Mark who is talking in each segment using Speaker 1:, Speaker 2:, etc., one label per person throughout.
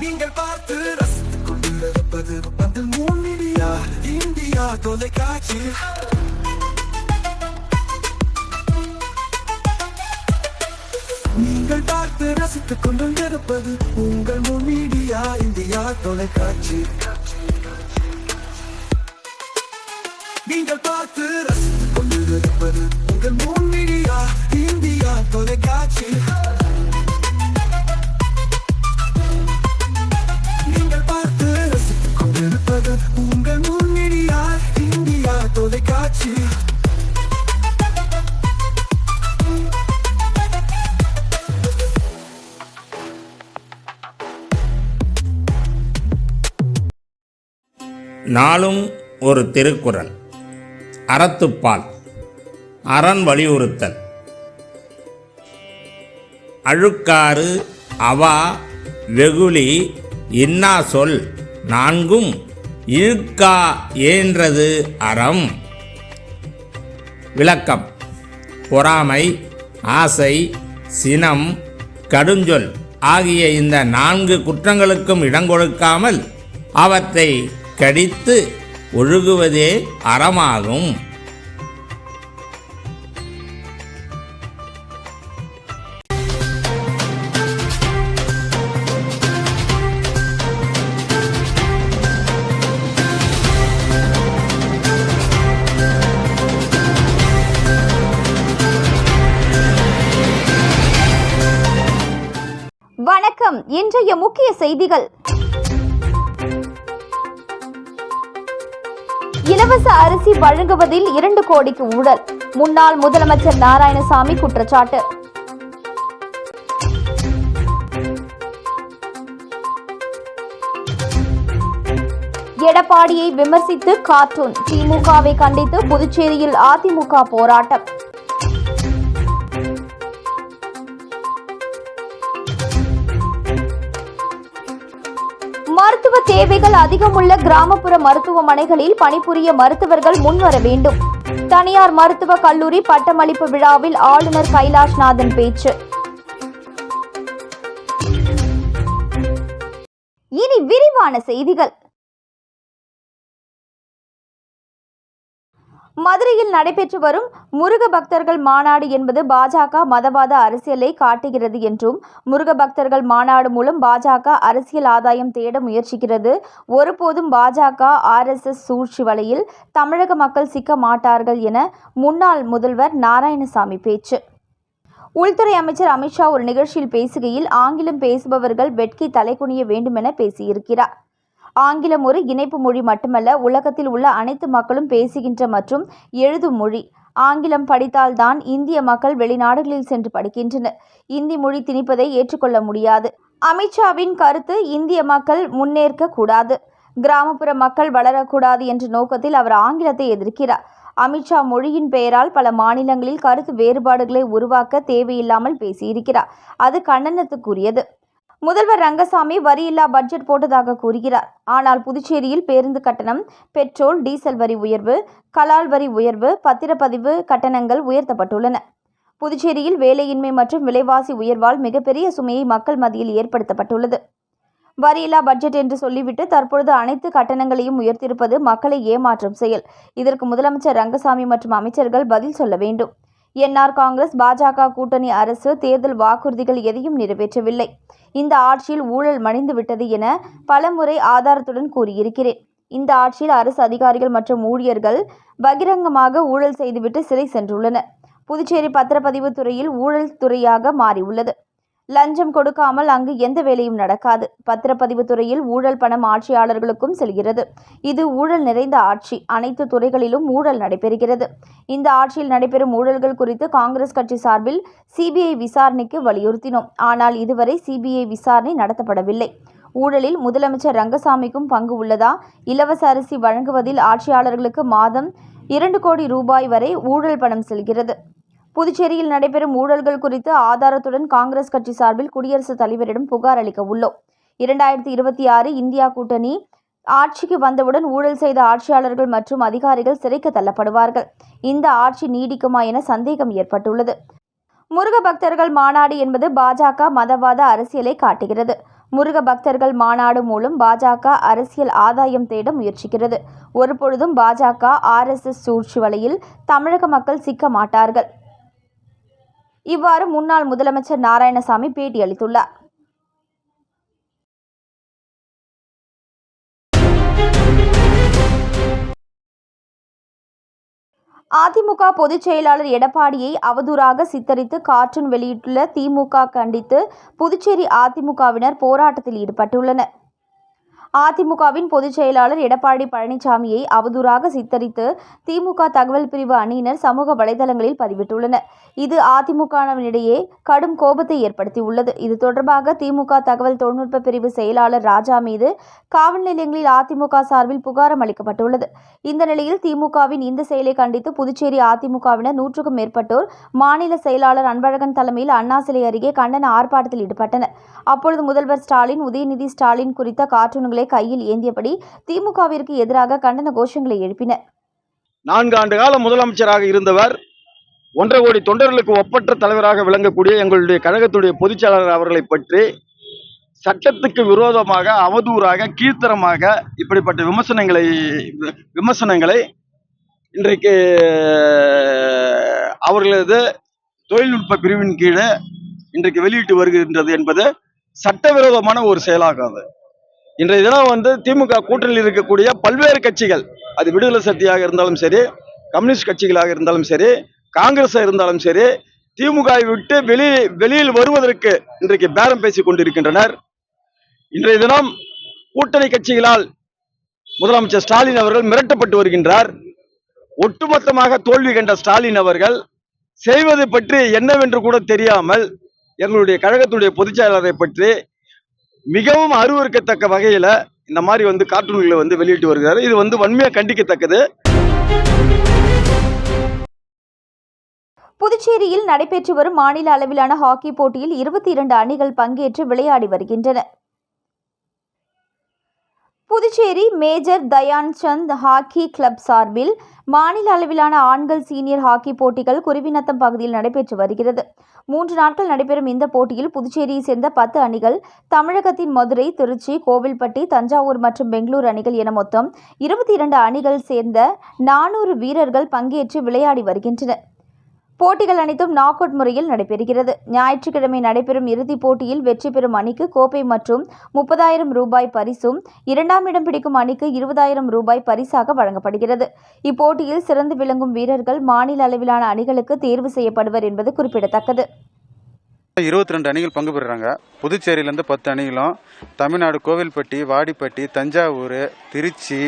Speaker 1: நீங்கள் பார்த்து ரசித்துக் கொண்டிருப்பது பந்தல் மீடியா இந்தியா தொலைக்காட்சி. நீங்கள் பார்த்து ரசித்துக் கொண்டிருப்பது உங்கள் மீடியா இந்தியா தொலைக்காட்சி. நீங்கள் பார்த்து ரசித்துக் கொண்டிருப்பது உங்கள் மீடியா இந்தியா தொலைக்காட்சி. நீங்கள் பார்த்து ரசித்துக் கொண்டிருப்பது உங்கள் மீடியா இந்தியா தொலைக்காட்சி.
Speaker 2: நாளும் ஒரு திருக்குறள். அறத்துப்பால். அரண் வலியுறுத்தல். அழுக்காறு அவா வெகுளி இன்னா சொல் நான்கும் இழுக்கா ஏன்றது அறம். விளக்கம். பொறாமை, ஆசை, சினம், கடுஞ்சொல் ஆகிய இந்த 4 குற்றங்களுக்கும் இடங்கொடுக்காமல் அவற்றை கடித்து ஒழுகுவதே அறமாகும்.
Speaker 3: வணக்கம். இன்றைய முக்கிய செய்திகள். இலவச அரிசி வழங்குவதில் 2 கோடிக்கு ஊழல். முன்னாள் முதலமைச்சர் நாராயணசாமி குற்றச்சாட்டு. எடப்பாடியை விமர்சித்து கார்ட்டூன். திமுகவை கண்டித்து புதுச்சேரியில் அதிமுக போராட்டம். மருத்துவ தேவைகள் அதிகமுள்ள கிராமப்புற மருத்துவமனைகளில் பணிபுரிய மருத்துவர்கள் முன்வர வேண்டும். தனியார் மருத்துவக் கல்லூரி பட்டமளிப்பு விழாவில் ஆளுநர் கைலாஷ்நாதன் பேச்சு. இனி விரிவான செய்திகள். மதுரையில் நடைபெற்று வரும் முருக பக்தர்கள் மாநாடு என்பது பாஜக மதவாத அரசியலை காட்டுகிறது என்றும், முருக பக்தர்கள் மாநாடு மூலம் பாஜக அரசியல் ஆதாயம் தேட முயற்சிக்கிறது. ஒருபோதும் பாஜக RSS சூழ்ச்சி வலையில் தமிழக மக்கள் சிக்க மாட்டார்கள் என முன்னாள் முதல்வர் நாராயணசாமி பேச்சு. உள்துறை அமைச்சர் அமித்ஷா ஒரு நிகழ்ச்சியில் பேசுகையில், ஆங்கிலம் பேசுபவர்கள் வெட்கி தலைகுனிய வேண்டுமென பேசியிருக்கிறார். ஆங்கிலம் ஒரு இணைப்பு மொழி மட்டுமல்ல, உலகத்தில் உள்ள அனைத்து மக்களும் பேசுகின்ற மற்றும் எழுதும் மொழி. ஆங்கிலம் படித்தால்தான் இந்திய மக்கள் வெளிநாடுகளில் சென்று படிக்கின்றனர். இந்தி மொழி திணிப்பதை ஏற்றுக்கொள்ள முடியாது. அமித்ஷாவின் கருத்து இந்திய மக்கள் முன்னேற்க கூடாது, கிராமப்புற மக்கள் வளரக்கூடாது என்ற நோக்கத்தில் அவர் ஆங்கிலத்தை எதிர்க்கிறார். அமித்ஷா மொழியின் பெயரால் பல மாநிலங்களில் கருத்து வேறுபாடுகளை உருவாக்க தேவையில்லாமல் பேசியிருக்கிறார். அது கண்டனத்துக்குரியது. முதல்வர் ரங்கசாமி வரியில்லா பட்ஜெட் போட்டதாக கூறுகிறார். ஆனால் புதுச்சேரியில் பேருந்து கட்டணம், பெட்ரோல், டீசல் வரி உயர்வு, கலால் வரி உயர்வு, பத்திரப்பதிவு கட்டணங்கள் உயர்த்தப்பட்டுள்ளன. புதுச்சேரியில் வேலையின்மை மற்றும் விலைவாசி உயர்வால் மிகப்பெரிய சுமையை மக்கள் மத்தியில் ஏற்படுத்தப்பட்டுள்ளது. வரியில்லா பட்ஜெட் என்று சொல்லிவிட்டு தற்பொழுது அனைத்து கட்டணங்களையும் உயர்த்தியிருப்பது மக்களை ஏமாற்றும் செயல். இதற்கு முதலமைச்சர் ரங்கசாமி மற்றும் அமைச்சர்கள் பதில் சொல்ல வேண்டும். என்ஆர் காங்கிரஸ் பாஜக கூட்டணி அரசு தேர்தல் வாக்குறுதிகள் எதையும் நிறைவேற்றவில்லை. இந்த ஆட்சியில் ஊழல் மணிந்து விட்டது என பலமுறை ஆதாரத்துடன் கூறியிருக்கிறேன். இந்த ஆட்சியில் அரசு அதிகாரிகள் மற்றும் ஊழியர்கள் பகிரங்கமாக ஊழல் செய்துவிட்டு சிறை சென்றுள்ளனர். புதுச்சேரி பத்திரப்பதிவு துறையில் ஊழல் துறையாக மாறியுள்ளது. லஞ்சம் கொடுக்காமல் அங்கு எந்த வேலையும் நடக்காது. பத்திரப்பதிவு துறையில் ஊழல் பணம் ஆட்சியாளர்களுக்கும் செல்கிறது. இது ஊழல் நிறைந்த ஆட்சி. அனைத்து துறைகளிலும் ஊழல் நடைபெறுகிறது. இந்த ஆட்சியில் நடைபெறும் ஊழல்கள் குறித்து காங்கிரஸ் கட்சி சார்பில் CBI விசாரணைக்கு வலியுறுத்தினோம். ஆனால் இதுவரை CBI விசாரணை நடத்தப்படவில்லை. ஊழலில் முதலமைச்சர் ரங்கசாமிக்கும் பங்கு உள்ளதா? இலவச அரிசி வழங்குவதில் ஆட்சியாளர்களுக்கு மாதம் 2 கோடி ரூபாய் வரை ஊழல் பணம் செல்கிறது. புதுச்சேரியில் நடைபெறும் ஊழல்கள் குறித்து ஆதாரத்துடன் காங்கிரஸ் கட்சி சார்பில் குடியரசுத் தலைவரிடம் புகார் அளிக்க உள்ளோம். 2026 இந்தியா கூட்டணி ஆட்சிக்கு வந்தவுடன் ஊழல் செய்த ஆட்சியாளர்கள் மற்றும் அதிகாரிகள் சிறைக்கு தள்ளப்படுவார்கள். இந்த ஆட்சி நீடிக்குமா என சந்தேகம் ஏற்பட்டுள்ளது. முருக பக்தர்கள் மாநாடு என்பது பாஜக மதவாத அரசியலை காட்டுகிறது. முருக பக்தர்கள் மாநாடு மூலம் பாஜக அரசியல் ஆதாயம் தேட முயற்சிக்கிறது. ஒருபொழுதும் பாஜக RSS சூழ்ச்சி வலையில் தமிழக மக்கள் சிக்க மாட்டார்கள். இவ்வாறு முன்னாள் முதலமைச்சர் நாராயணசாமி பேட்டியளித்துள்ளார். அதிமுக பொதுச் செயலாளர் எடப்பாடியை அவதூறாக சித்தரித்து கார்ட்டூன் வெளியிட்டுள்ள திமுக கண்டித்து புதுச்சேரி அதிமுகவினர் போராட்டத்தில் ஈடுபட்டுள்ளனர். அதிமுகவின் பொதுச் செயலாளர் எடப்பாடி பழனிசாமியை அவதூறாக சித்தரித்து திமுக தகவல் பிரிவு அணியினர் சமூக வலைதளங்களில் பதிவிட்டுள்ளனர். இது அதிமுகவினரிடையே கடும் கோபத்தை ஏற்படுத்தியுள்ளது. இது தொடர்பாக திமுக தகவல் தொழில்நுட்ப பிரிவு செயலாளர் ராஜா மீது காவல் நிலையங்களில் அதிமுக சார்பில் புகாரம் அளிக்கப்பட்டுள்ளது. இந்த நிலையில் திமுகவின் இந்த செயலை கண்டித்து புதுச்சேரி அதிமுகவினர் 100க்கும் மேற்பட்டோர் மாநில செயலாளர் அன்பழகன் தலைமையில் அண்ணா சிலை அருகே கண்டன ஆர்ப்பாட்டத்தில் ஈடுபட்டனர். அப்பொழுது முதல்வர் ஸ்டாலின், உதயநிதி ஸ்டாலின் குறித்த கார்ட்டூன்களை கையில் ஏந்தியபடி திமுகவிற்கு எதிராக கண்டன கோஷங்களை எழுப்பினர்.
Speaker 4: 4 ஆண்டு கால முதலமைச்சராக இருந்தவர் 1.5 கோடி தொண்டர்களுக்கு ஒப்பற்ற தலைவராக விளங்கக்கூடிய எங்களுடைய கழகத்துடைய பொதுச்செயலாளர் அவர்களை பற்றி சட்டத்துக்கு விரோதமாக, அவதூறாக, கீழ்த்தரமாக இப்படிப்பட்ட விமர்சனங்களை இன்றைக்கு அவர்களது தொழில்நுட்ப பிரிவின் கீழே இன்றைக்கு வெளியிட்டு வருகின்றது என்பது சட்டவிரோதமான ஒரு செயலாகும். இன்றைய தினம் திமுக கூட்டணியில் இருக்கக்கூடிய பல்வேறு கட்சிகள், அது விடுதலை சக்தியாக இருந்தாலும் சரி, கம்யூனிஸ்ட் கட்சிகளாக இருந்தாலும் சரி, காங்கிரஸ் இருந்தாலும் சரி, திமுகவை விட்டு வெளியில் வருவதற்கு இன்றைக்கு பேரம் பேசிக் கொண்டிருக்கின்றனர். இன்றைய தினம் கூட்டணி கட்சிகளால் முதலமைச்சர் ஸ்டாலின் அவர்கள் மிரட்டப்பட்டு வருகின்றார். ஒட்டுமொத்தமாக தோல்வி கண்ட ஸ்டாலின் அவர்கள் செய்வது பற்றி என்னவென்று கூட தெரியாமல் எங்களுடைய கழகத்துடைய பொதுச் செயலாளரை பற்றி மிகவும் அருவருக்கத்தக்க வகையில இந்த மாதிரி கார்ட்டூன்களை வெளியிட்டு வருகிறார். இது வன்மையா கண்டிக்கத்தக்கது.
Speaker 3: புதுச்சேரியில் நடைபெற்று வரும் மாநில அளவிலான ஹாக்கி போட்டியில் 22 அணிகள் பங்கேற்று விளையாடி வருகின்றன. Puducherry major Dhyan Chand hockey club சார்பில் மாநில அளவிலான ஆண்கள் சீனியர் ஹாக்கி போட்டிகள் குருவிநத்தம் பகுதியில் நடைபெற்று வருகிறது. 3 நாட்கள் நடைபெறும் இந்த போட்டியில் புதுச்சேரியை சேர்ந்த 10 அணிகள், தமிழகத்தின் மதுரை, திருச்சி, கோவில்பட்டி, தஞ்சாவூர் மற்றும் பெங்களூரு அணிகள் என மொத்தம் 22 அணிகள் சேர்ந்த 400 வீரர்கள் பங்கேற்று விளையாடி வருகின்றனர். போட்டிகள் அனைத்தும் நாக் அவுட் முறையில் நடைபெறுகிறது. ஞாயிற்றுக்கிழமை நடைபெறும் இறுதிப் போட்டியில் வெற்றி பெறும் அணிக்கு கோப்பை மற்றும் 30,000 ரூபாய் பரிசும், 2ஆம் இடம் பிடிக்கும் அணிக்கு 20,000 ரூபாய் பரிசாக வழங்கப்படுகிறது. இப்போட்டியில் சிறந்து விளங்கும் வீரர்கள் மாநில அளவிலான அணிகளுக்கு தேர்வு செய்யப்படுவர் என்பது குறிப்பிடத்தக்கது.
Speaker 5: 22 அணிகள் பங்கு பெறுறாங்க. புதுச்சேரியிலேருந்து 10 அணிகளும், தமிழ்நாடு கோவில்பட்டி, வாடிப்பட்டி, தஞ்சாவூர், திருச்சி,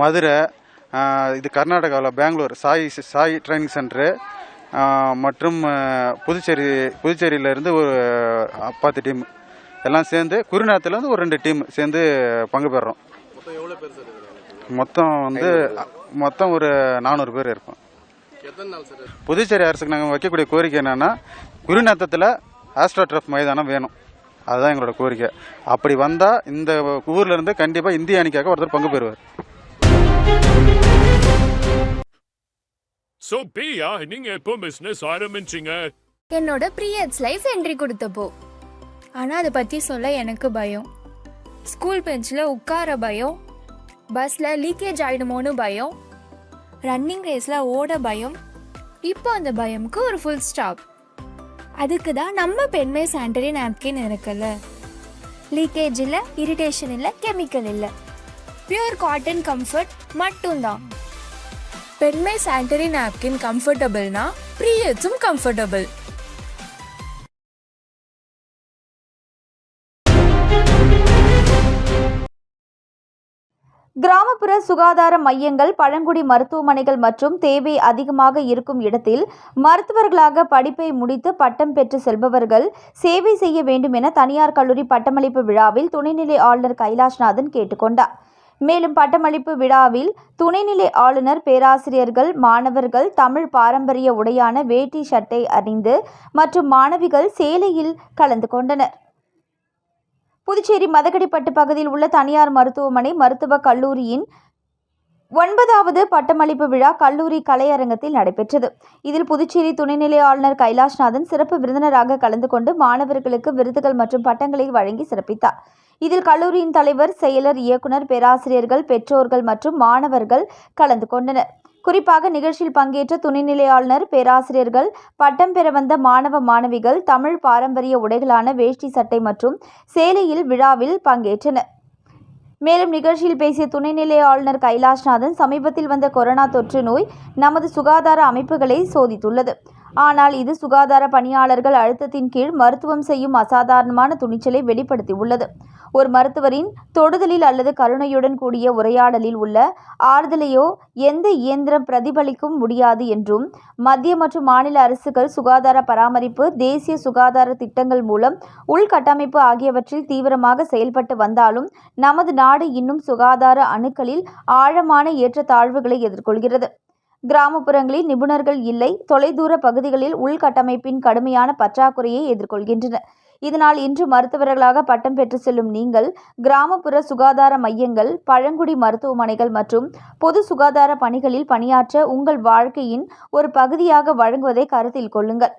Speaker 5: மதுரை, இது கர்நாடகாவில் பெங்களூர் சாய் ட்ரைனிங் சென்டரு மற்றும் புதுச்சேரியிலேருந்து ஒரு 10 டீம் எல்லாம் சேர்ந்து, குருநாத்திலேருந்து ஒரு 2 டீம் சேர்ந்து பங்கு பெறுறோம். மொத்தம் ஒரு 400 பேர் இருப்போம். புதுச்சேரி அரசுக்கு நாங்கள் வைக்கக்கூடிய கோரிக்கை என்னன்னா, குருநாத்தத்தில் ஆஸ்ட்ரோடர்ஃப் மைதானம் வேணும். அதுதான் எங்களோட கோரிக்கை. அப்படி வந்தால் இந்த ஊர்ல இருந்து கண்டிப்பாக இந்திய அணிக்காக ஒருத்தர் பங்கு பெறுவார்.
Speaker 6: சோ பிரியா, நீங்க எப்போ பிசினஸ் ஆரம்பிச்சீங்க?
Speaker 7: என்னோட பீரியட்ஸ் லைஃப் என்ட்ரி கொடுத்தப்போ. ஆனால் அதை பற்றி சொல்ல எனக்கு பயம். ஸ்கூல் பெஞ்சில் உட்கார பயம், பஸ்ஸில் லீக்கேஜ் ஆகிடுமோன்னு பயம், ரன்னிங் ரேஸில் ஓட பயம். இப்போ அந்த பயமுக்கு ஒரு ஃபுல் ஸ்டாப். அதுக்கு தான் நம்ம பெண்மை சானிட்டரி நாப்கின் இருக்குல்ல. லீக்கேஜ் இல்லை, இரிட்டேஷன் இல்லை, கெமிக்கல் இல்லை, பியூர் காட்டன் கம்ஃபர்ட் மட்டும்தான். பெண்மை சானிட்டரி நாப்கின் கம்ஃபர்டபுள்னா பீரியட்ஸும் கம்ஃபர்டபுள்.
Speaker 3: கிராமப்புற சுகாதார மையங்கள், பழங்குடி மருத்துவமனைகள் மற்றும் தேவை அதிகமாக இருக்கும் இடத்தில் மருத்துவர்களாக படிப்பை முடித்து பட்டம் பெற்று செல்பவர்கள் சேவை செய்ய வேண்டும் என தனியார் கல்லூரி பட்டமளிப்பு விழாவில் துணைநிலை ஆளுநர் கைலாஷ்நாதன் கேட்டுக்கொண்டார். மேலும் பட்டமளிப்பு விழாவில் துணைநிலை ஆளுநர், பேராசிரியர்கள், மாணவர்கள் தமிழ் பாரம்பரிய உடையான வேட்டி சட்டை அணிந்து மற்றும் மாணவிகள் சேலையில் கலந்து கொண்டனர். புதுச்சேரி மதகடிப்பட்டு பகுதியில் உள்ள தனியார் மருத்துவமனை மருத்துவக் கல்லூரியின் 9வது பட்டமளிப்பு விழா கல்லூரி கலையரங்கத்தில் நடைபெற்றது. இதில் புதுச்சேரி துணைநிலை ஆளுநர் கைலாஷ்நாதன் சிறப்பு விருந்தினராக கலந்து கொண்டு மாணவர்களுக்கு விருதுகள் மற்றும் பட்டங்களை வழங்கி சிறப்பித்தார். இதில் கல்லூரியின் தலைவர், செயலர், இயக்குனர், பேராசிரியர்கள், பெற்றோர்கள் மற்றும் மாணவர்கள் கலந்து கொண்டனர். குறிப்பாக நிகழ்ச்சியில் பங்கேற்ற துணைநிலை ஆளுநர், பேராசிரியர்கள், பட்டம் பெற வந்த மாணவ மாணவிகள் தமிழ் பாரம்பரிய உடைகளான வேஷ்டி சட்டை மற்றும் சேலையில் விழாவில் பங்கேற்றனர். மேலும் நிகழ்ச்சியில் பேசிய துணைநிலை ஆளுநர் கைலாஷ்நாதன், சமீபத்தில் வந்த கொரோனா தொற்று நோய் நமது சுகாதார அமைப்புகளை சோதித்துள்ளது. ஆனால் இது சுகாதார பணியாளர்கள் அழுத்தத்தின் கீழ் மருத்துவம் செய்யும் அசாதாரணமான துணிச்சலை வெளிப்படுத்தியுள்ளது. ஒரு மருத்துவரின் தொடுதலில் அல்லது கருணையுடன் கூடிய உரையாடலில் உள்ள ஆறுதலையோ எந்த இயந்திரம் பிரதிபலிக்கும் முடியாது என்றும், மத்திய மற்றும் மாநில அரசுகள் சுகாதார பராமரிப்பு, தேசிய சுகாதார திட்டங்கள் மூலம் உள்கட்டமைப்பு ஆகியவற்றில் தீவிரமாக செயல்பட்டு வந்தாலும் நமது நாடு இன்னும் சுகாதார அணுக்களில் ஆழமான ஏற்றத்தாழ்வுகளை எதிர்கொள்கிறது. கிராமப்புறங்களில் நிபுணர்கள் இல்லை, தொலைதூர பகுதிகளில் உள்கட்டமைப்பின் கடுமையான பற்றாக்குறையை எதிர்கொள்கின்றனர். இதனால் இன்று மருத்துவர்களாக பட்டம் பெற்று செல்லும் நீங்கள் கிராமப்புற சுகாதார மையங்கள், பழங்குடி மருத்துவமனைகள் மற்றும் பொது சுகாதார பணிகளில் பணியாற்ற உங்கள் வாழ்க்கையின் ஒரு பகுதியாக வழங்குவதை கருத்தில் கொள்ளுங்கள்.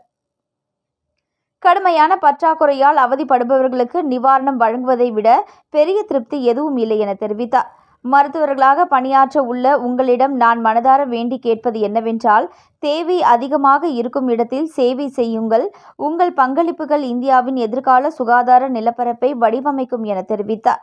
Speaker 3: கடுமையான பற்றாக்குறையால் அவதிப்படுபவர்களுக்கு நிவாரணம் வழங்குவதை விட பெரிய திருப்தி எதுவும் இல்லை என தெரிவித்தார். மருத்துவர்களாக பணியாற்ற உள்ள உங்களிடம் நான் மனதார வேண்டி கேட்பது என்னவென்றால், தேவை அதிகமாக இருக்கும் இடத்தில் சேவை செய்யுங்கள். உங்கள் பங்களிப்புகள் இந்தியாவின் எதிர்கால சுகாதார நிலப்பரப்பை வடிவமைக்கும் என தெரிவித்தார்.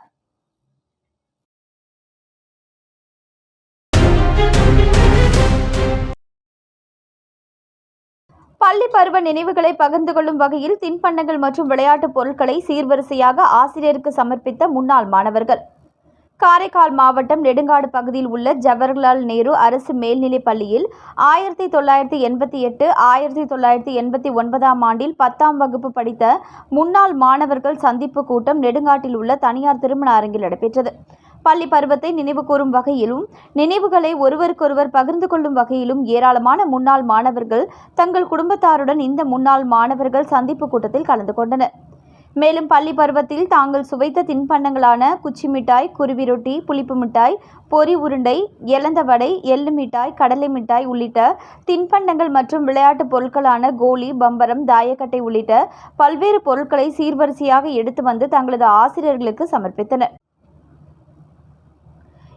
Speaker 3: பள்ளி பருவ நினைவுகளை பகிர்ந்து கொள்ளும் வகையில் தின்பண்டங்கள் மற்றும் விளையாட்டுப் பொருட்களை சீர்வரிசையாக ஆசிரியருக்கு சமர்ப்பித்த முன்னாள் மாணவர்கள். காரைக்கால் மாவட்டம் நெடுங்காடு பகுதியில் உள்ள ஜவஹர்லால் நேரு அரசு மேல்நிலைப் பள்ளியில் 1988, 1989 ஆண்டில் 10ஆம் வகுப்பு படித்த முன்னாள் மாணவர்கள் சந்திப்பு கூட்டம் நெடுங்காட்டில் உள்ள தனியார் திருமண அரங்கில் நடைபெற்றது. பள்ளி பருவத்தை நினைவு கூறும் வகையிலும் நினைவுகளை ஒருவருக்கொருவர் பகிர்ந்து கொள்ளும் வகையிலும் ஏராளமான முன்னாள் மாணவர்கள் தங்கள் குடும்பத்தாருடன் இந்த முன்னாள் மாணவர்கள் சந்திப்பு கூட்டத்தில் கலந்து கொண்டனர். மேலும் பள்ளி பருவத்தில் தாங்கள் சுவைத்த தின்பண்டங்களான குச்சி மிட்டாய், குருவி ரொட்டி, புளிப்பு மிட்டாய், பொரி உருண்டை, எலந்த வடை, எள்ளு மிட்டாய், கடலை மிட்டாய் உள்ளிட்ட தின்பண்டங்கள் மற்றும் விளையாட்டுப் பொருட்களான கோலி, பம்பரம், தாயக்கட்டை உள்ளிட்ட பல்வேறு பொருட்களை சீர்வரிசையாக எடுத்து வந்து தங்களது ஆசிரியர்களுக்கு சமர்ப்பித்தனர்.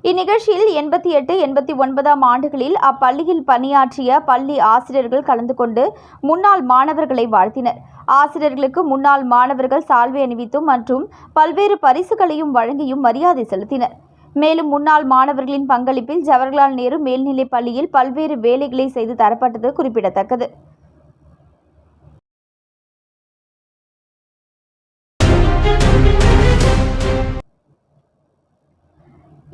Speaker 3: இந்நிகழ்ச்சியில் 88, 89 ஆண்டுகளில் அப்பள்ளியில் பணியாற்றிய பள்ளி ஆசிரியர்கள் கலந்து கொண்டு முன்னாள் மாணவர்களை வாழ்த்தினர். ஆசிரியர்களுக்கு முன்னாள் மாணவர்கள் சால்வை அணிவித்தும் மற்றும் பல்வேறு பரிசுகளையும் வழங்கியும் மரியாதை செலுத்தினர். மேலும் முன்னாள் மாணவர்களின் பங்களிப்பில் ஜவஹர்லால் நேரு மேல்நிலைப் பள்ளியில் பல்வேறு வேலைகளை செய்து தரப்பட்டது குறிப்பிடத்தக்கது.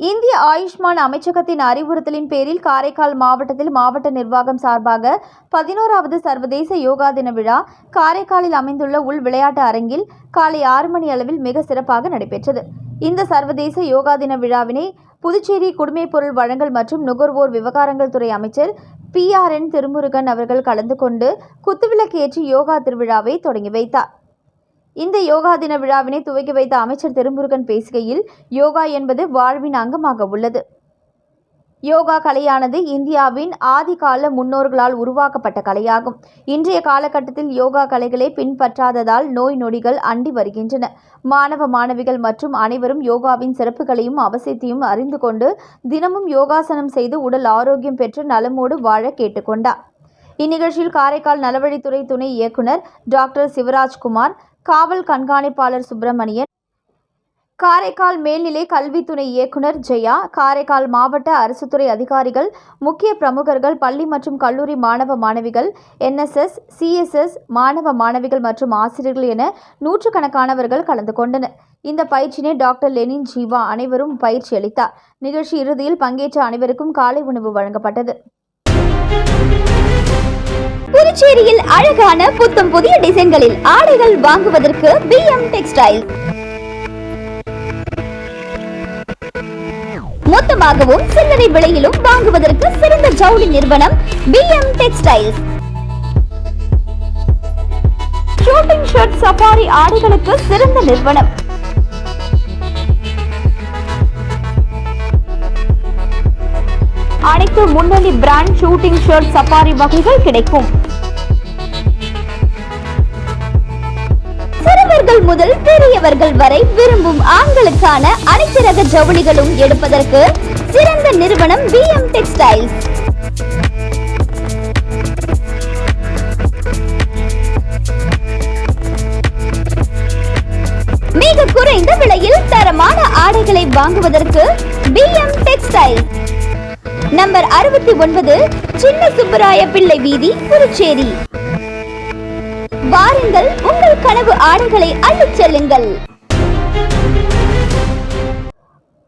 Speaker 3: இந்திய ஆயுஷ்மான் அமைச்சகத்தின் அறிவுறுத்தலின் பேரில் காரைக்கால் மாவட்டத்தில் மாவட்ட நிர்வாகம் சார்பாக 11வது சர்வதேச யோகா தின விழா காரைக்காலில் அமைந்துள்ள உள் விளையாட்டு அரங்கில் காலை 6 மணி அளவில் மிக சிறப்பாக நடைபெற்றது. இந்த சர்வதேச யோகா தின விழாவினை புதுச்சேரி குடிமைப்பொருள் வழங்கல் மற்றும் நுகர்வோர் விவகாரங்கள் துறை அமைச்சர் PRN திருமுருகன் அவர்கள் கலந்து கொண்டு குத்துவிளக்கு ஏற்றி யோகா திருவிழாவை தொடங்கி வைத்தார். இந்த யோகா தின விழாவினை துவக்கி வைத்த அமைச்சர் திருமுருகன் பேசுகையில், யோகா என்பது வாழ்வின் அங்கமாக உள்ளது. யோகா கலையானது இந்தியாவின் ஆதிகால முன்னோர்களால் உருவாக்கப்பட்ட கலையாகும். இன்றைய காலகட்டத்தில் யோகா கலைகளை பின்பற்றாததால் நோய் நொடிகள் அண்டி வருகின்றன. மாணவ மாணவிகள் மற்றும் அனைவரும் யோகாவின் சிறப்புகளையும் அவசியத்தையும் அறிந்து கொண்டு தினமும் யோகாசனம் செய்து உடல் ஆரோக்கியம் பெற்று நலமோடு வாழ கேட்டுக்கொண்டார். இந்நிகழ்ச்சியில் காரைக்கால் நலவழித்துறை துணை இயக்குனர் டாக்டர் சிவராஜ்குமார், காவல் கண்காணிப்பாளர் சுப்பிரமணியன், காரைக்கால் மேல்நிலை கல்வி துணை இயக்குனர் ஜெயா, காரைக்கால் மாவட்ட அரசுத்துறை அதிகாரிகள், முக்கிய பிரமுகர்கள், பள்ளி மற்றும் கல்லூரி மாணவ மாணவிகள், NSS, CSS மாணவ மாணவிகள் மற்றும் ஆசிரியர்கள் என நூற்றுக்கணக்கானவர்கள் கலந்து கொண்டனர். இந்த பயிற்சியினை டாக்டர் லெனின் ஜீவா அனைவரும் பயிற்சி அளித்தார். நிகழ்ச்சி இறுதியில் பங்கேற்ற அனைவருக்கும் காலை உணவு வழங்கப்பட்டது.
Speaker 8: புதுச்சேரியில் அழகான புத்தம் புதிய டிசைன்களில் ஆடைகள் வாங்குவதற்கு BM டெக்ஸ்டைல். மொத்தமாகவும் சில்லறை விலையிலும் வாங்குவதற்கு சிறந்த ஜவுளி நிறுவனம் BM textiles. Shooting shirt, safari ஆடைகளுக்கு சிறந்த நிறுவனம்.
Speaker 3: அனைத்து முன்னணி பிராண்ட் ஷூட்டிங் ஷர்ட் சஃபாரி வகைகள் கிடைக்கும். சிறுவர்கள் முதல் பெரியவர்கள் வரை விரும்பும் ஆண்களுக்கான அனைத்து ரக ஜவுளிகளும் எடுப்பதற்கு சிறந்த நிறுவனம் BM டெக்ஸ்டைல்ஸ். மிக குறைந்த விலையில் தரமான ஆடைகளை வாங்குவதற்கு BM டெக்ஸ்டைல்ஸ். நம்பர் 69, சின்ன சுப்பராய பிள்ளை வீதி, புதுச்சேரி. வாருங்கள், உங்கள் கனவு ஆடைகளை அள்ளிச் செல்லுங்கள்.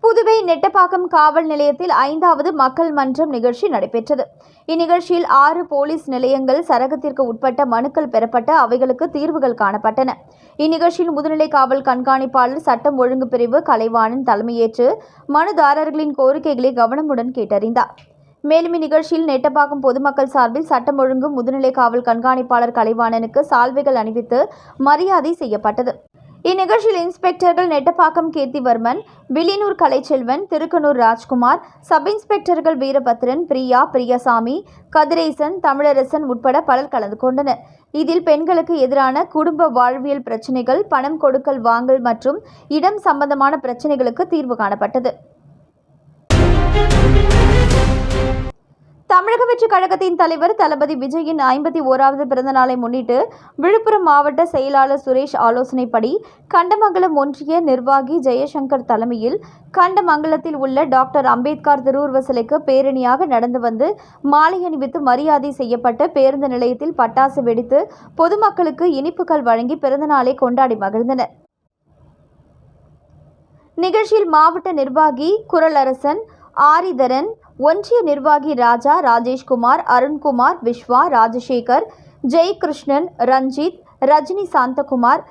Speaker 3: புதுவை நெட்டப்பாக்கம் காவல் நிலையத்தில் 5வது மக்கள் மன்றம் நிகழ்ச்சி நடைபெற்றது. இந்நிகழ்ச்சியில் 6 போலீஸ் நிலையங்கள் சரகத்திற்கு உட்பட்ட மனுக்கள் பெறப்பட்ட அவைகளுக்கு தீர்வுகள் காணப்பட்டன. இந்நிகழ்ச்சியில் முதுநிலை காவல் கண்காணிப்பாளர் சட்டம் ஒழுங்கு பிரிவு கலைவாணன் தலைமையேற்று மனுதாரர்களின் கோரிக்கைகளை கவனமுடன் கேட்டறிந்தார். மேலும் இந்நிகழ்ச்சியில் நெட்டப்பாக்கம் பொதுமக்கள் சார்பில் சட்டம் ஒழுங்கு முதுநிலை காவல் கண்காணிப்பாளர் கலைவாணனுக்கு சால்வைகள் அணிவித்து மரியாதை செய்யப்பட்டது. இந்நிகழ்ச்சியில் இன்ஸ்பெக்டர்கள் நெட்டப்பாக்கம் கீர்த்திவர்மன், வில்லியனூர் கலைச்செல்வன், திருக்கனூர் ராஜ்குமார், சப் இன்ஸ்பெக்டர்கள் வீரபத்ரன், பிரியா, பிரியசாமி, கதிரேசன், தமிழரசன் உட்பட பலர் கலந்து கொண்டனர். இதில் பெண்களுக்கு எதிரான குடும்ப வாழ்வியல் பிரச்சினைகள், பணம் கொடுக்கல் வாங்கல் மற்றும் இடம் சம்பந்தமான பிரச்சினைகளுக்கு தீர்வு காணப்பட்டது. தமிழக வெற்றி கழகத்தின் தலைவர் தளபதி விஜயின் 51வது பிறந்த நாளை முன்னிட்டு விழுப்புரம் மாவட்ட செயலாளர் சுரேஷ் ஆலோசனைப்படி கண்டமங்கலம் ஒன்றிய நிர்வாகி ஜெயசங்கர் தலைமையில் கண்டமங்கலத்தில் உள்ள டாக்டர் அம்பேத்கர் திருவுருவ சிலைக்கு பேரணியாக நடந்து வந்து மாலை அணிவித்து மரியாதை செய்யப்பட்ட பேருந்து நிலையத்தில் பட்டாசு வெடித்து பொதுமக்களுக்கு இனிப்புகள் வழங்கி பிறந்த நாளை கொண்டாடி மகிழ்ந்தனர். நிகழ்ச்சியில் மாவட்ட நிர்வாகி குரலரசன், ஆரிதரன், ஒன்றிய நிர்வாகி ராஜா, ராஜேஷ்குமார், அருண்குமார், விஸ்வா, ராஜசேகர், ஜெயகிருஷ்ணன், ரஞ்சித், ரஜினி, சாந்தகுமார்,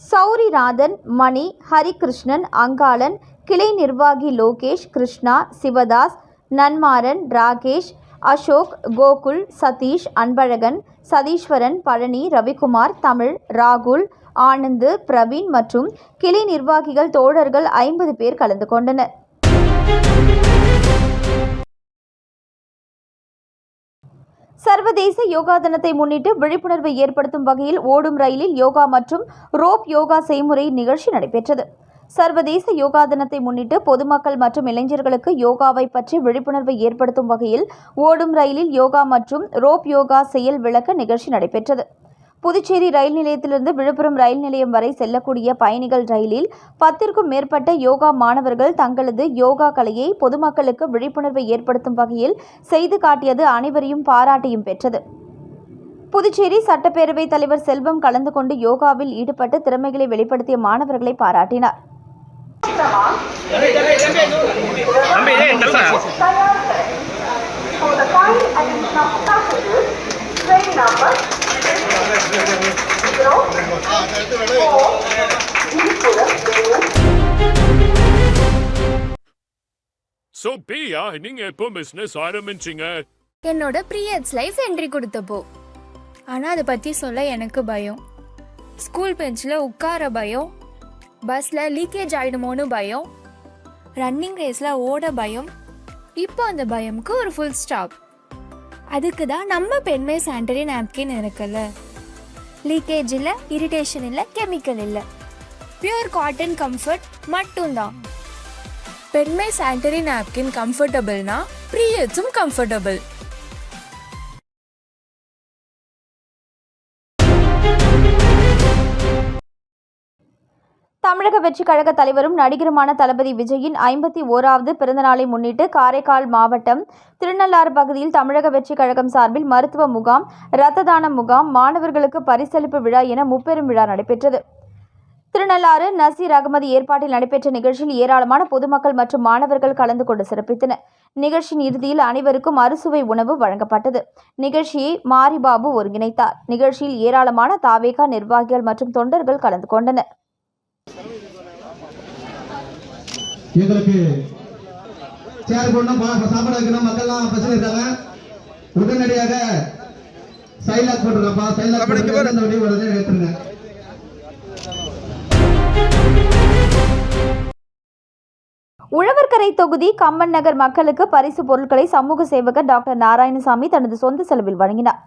Speaker 3: சௌரிநாதன், மணி, ஹரிகிருஷ்ணன், அங்காளன், கிளை நிர்வாகி லோகேஷ், கிருஷ்ணா, சிவதாஸ், நன்மாறன், ராகேஷ், அசோக், கோகுல், சதீஷ், அன்பழகன், சதீஸ்வரன், பழனி, ரவிக்குமார், தமிழ், ராகுல், ஆனந்து, பிரவீன் மற்றும் கிளை நிர்வாகிகள் தோழர்கள் 50 பேர் கலந்து கொண்டனர். சர்வதேச யோகா தினத்தை முன்னிட்டு விழிப்புணர்வை ஏற்படுத்தும் வகையில் ஓடும் ரயிலில் யோகா மற்றும் ரோப் யோகா செய்முறை நிகழ்ச்சி நடைபெற்றது. சர்வதேச யோகா தினத்தை முன்னிட்டு பொதுமக்கள் மற்றும் இளைஞர்களுக்கு யோகாவை பற்றி விழிப்புணர்வை ஏற்படுத்தும் வகையில் ஓடும் ரயிலில் யோகா மற்றும் ரோப் யோகா செயல் விளக்க நிகழ்ச்சி நடைபெற்றது. புதுச்சேரி ரயில் நிலையத்திலிருந்து விழுப்புரம் ரயில் நிலையம் வரை செல்லக்கூடிய பயணிகள் ரயிலில் 10க்கும் மேற்பட்ட யோகா மாணவர்கள் தங்களது யோகா கலையை பொதுமக்களுக்கு விழிப்புணர்வை ஏற்படுத்தும் வகையில் செய்து காட்டியது அனைவரையும் பாராட்டியும் பெற்றது. புதுச்சேரி சட்டப்பேரவை தலைவர் செல்வம் கலந்து கொண்டு யோகாவில் ஈடுபட்டு திறமைகளை வெளிப்படுத்திய மாணவர்களை பாராட்டினார்.
Speaker 6: So, பிரியா, நீங்க எப்போ பிசினஸ் ஆரம்பிச்சீங்க?
Speaker 7: என்னோட பீரியட்ஸ் லைஃப் என்ட்ரி கொடுத்தப்போ. ஆனால் அதை பற்றி சொல்ல எனக்கு பயம். ஸ்கூல் பெஞ்சில் உட்கார பயம், பஸ்ஸில் லீக்கேஜ் ஆகிடுமோன்னு பயம், ரன்னிங் ரேஸில் ஓட பயம். இப்போ அந்த பயமுக்கு ஒரு ஃபுல் ஸ்டாப். அதுக்கு தான் நம்ம பெண்மை சானிட்டரி நாப்கின் இருக்குல்ல. லீக்கேஜ் இல்லை, இரிட்டேஷன் இல்லை, கெமிக்கல் இல்லை, பியூர் காட்டன் கம்ஃபர்ட் மட்டும்தான். பெண்மை சானிட்டரி நாப்கின் கம்ஃபர்டபுள்னா பீரியட்ஸும் கம்ஃபர்டபுள்.
Speaker 3: தமிழக வெற்றி கழக தலைவரும் நடிகருமான தளபதி விஜயின் 51வது பிறந்தநாளை முன்னிட்டு காரைக்கால் மாவட்டம் திருநள்ளாறு பகுதியில் தமிழக வெற்றி கழகம் சார்பில் மருத்துவ முகாம், இரத்த தான முகாம், மாணவர்களுக்கு பரிசளிப்பு விழா என முப்பெரும் விழா நடைபெற்றது. திருநள்ளாறு நசீர் அகமது ஏற்பாட்டில் நடைபெற்ற நிகழ்ச்சியில் ஏராளமான பொதுமக்கள் மற்றும் மாணவர்கள் கலந்து கொண்டு சிறப்பித்தனர். நிகழ்ச்சியின் இறுதியில் அனைவருக்கும் அறுசுவை உணவு வழங்கப்பட்டது. நிகழ்ச்சியை மாரிபாபு ஒருங்கிணைத்தார். நிகழ்ச்சியில் ஏராளமான தாவேகா நிர்வாகிகள் மற்றும் தொண்டர்கள் கலந்து கொண்டனர்.
Speaker 9: எங்களுக்கு சேர் போடணும், சாப்பாடு வைக்கணும், மக்கள்லாம் பிரச்சனை இருக்காங்க. உடனடியாக சைலாக் போட்டுருக்கப்பா, சைலாக் போட்டு உடனே ஏற்றுங்க.
Speaker 3: உழவர்கரை தொகுதி கம்மன் நகர் மக்களுக்கு பரிசு பொருட்களை சமூக சேவகர் டாக்டர் நாராயணசாமி தனது சொந்த செலவில் வழங்கினார்.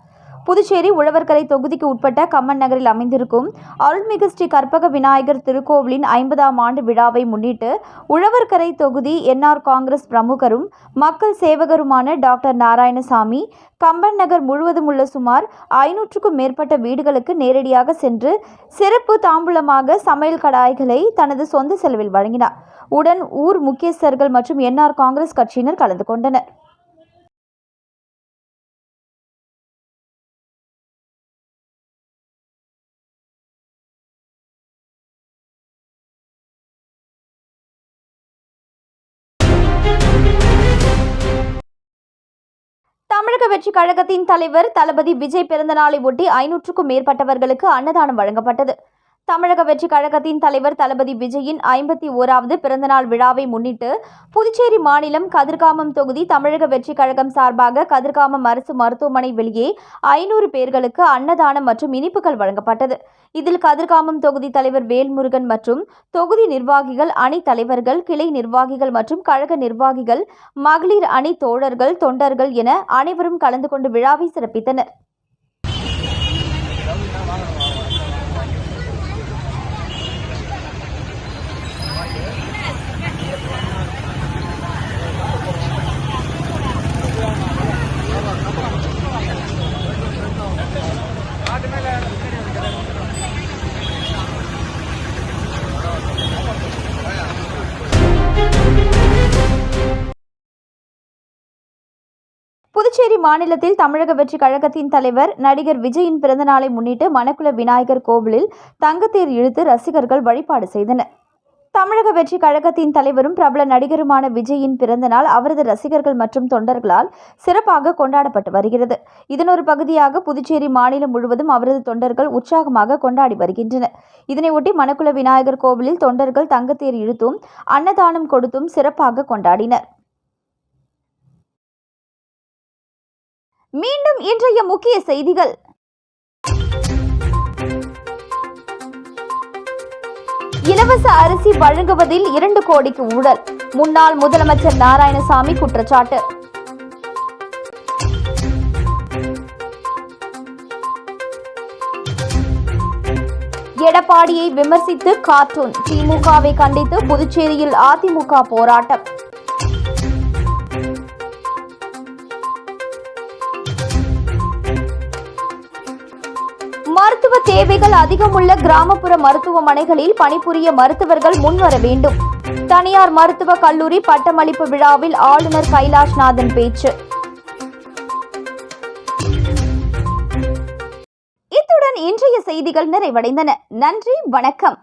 Speaker 3: புதுச்சேரி உழவர்கரை தொகுதிக்கு உட்பட்ட கம்மன் நகரில் அமைந்திருக்கும் அருள்மிகு ஸ்ரீ கற்பக விநாயகர் திருக்கோவிலின் 50ஆம் ஆண்டு விழாவை முன்னிட்டு உழவர்கரை தொகுதி NR காங்கிரஸ் பிரமுகரும் மக்கள் சேவகருமான டாக்டர் நாராயணசாமி கம்பன் நகர் முழுவதும் உள்ள சுமார் 500க்கும் மேற்பட்ட வீடுகளுக்கு நேரடியாக சென்று சிறப்பு தாம்பூலமாக சமையல் கடாய்களை தனது சொந்த செலவில் வழங்கினார். உடன் ஊர் முக்கியஸ்தர்கள் மற்றும் NR காங்கிரஸ் கட்சியினர் கலந்து கொண்டனர். தமிழக வெற்றிக் கழகத்தின் தலைவர் தளபதி விஜய் பிறந்தநாளை ஒட்டி 500க்கும் மேற்பட்டவர்களுக்கு அன்னதானம் வழங்கப்பட்டது. தமிழக வெற்றிக் கழகத்தின் தலைவர் தளபதி விஜயின் 51வது பிறந்தநாள் விழாவை முன்னிட்டு புதுச்சேரி மாநிலம் கதிர்காமம் தொகுதி தமிழக வெற்றிக் கழகம் சார்பாக கதிர்காமம் அரசு மருத்துவமனை வெளியே 500 பேர்களுக்கு அன்னதானம் மற்றும் இனிப்புகள் வழங்கப்பட்டது. இதில் கதிர்காமம் தொகுதி தலைவர் வேல்முருகன் மற்றும் தொகுதி நிர்வாகிகள், அணி தலைவர்கள், கிளை நிர்வாகிகள் மற்றும் கழக நிர்வாகிகள், மகளிர் அணி தோழர்கள், தொண்டர்கள் என அனைவரும் கலந்து கொண்டு விழாவை சிறப்பித்தனர். புதுச்சேரி மாநிலத்தில் தமிழக வெற்றிக் கழகத்தின் தலைவர் நடிகர் விஜயின் பிறந்தநாளை முன்னிட்டு மணக்குள விநாயகர் கோவிலில் தங்கத்தேர் இழுத்து ரசிகர்கள் வழிபாடு செய்தனர். தமிழக வெற்றிக் கழகத்தின் தலைவரும் பிரபல நடிகருமான விஜயின் பிறந்தநாள் அவரது ரசிகர்கள் மற்றும் தொண்டர்களால் சிறப்பாக கொண்டாடப்பட்டு வருகிறது. இதன் ஒரு பகுதியாக புதுச்சேரி மாநிலம் முழுவதும் அவரது தொண்டர்கள் உற்சாகமாக கொண்டாடி வருகின்றனர். இதனையொட்டி மணக்குள விநாயகர் கோவிலில் தொண்டர்கள் தங்கத்தேர் இழுத்தும் அன்னதானம் கொடுத்தும் சிறப்பாக கொண்டாடினர். மீண்டும் இன்றைய முக்கிய செய்திகள். இலவச அரிசி வழங்குவதில் 2 கோடிக்கு ஊழல், முன்னாள் முதலமைச்சர் நாராயணசாமி குற்றச்சாட்டு. எடப்பாடியை விமர்சித்து கார்ட்டூன், திமுகவை கண்டித்து புதுச்சேரியில் அதிமுக போராட்டம். மருத்துவ தேவைகள் அதிகமுள்ள கிராமப்புற மருத்துவமனைகளில் பணிபுரிய மருத்துவர்கள் முன்வர வேண்டும். தனியார் மருத்துவக் கல்லூரி பட்டமளிப்பு விழாவில் ஆளுநர் கைலாஷ்நாதன் பேச்சு. இத்துடன் இன்றைய செய்திகள் நிறைவடைந்தன. நன்றி, வணக்கம்.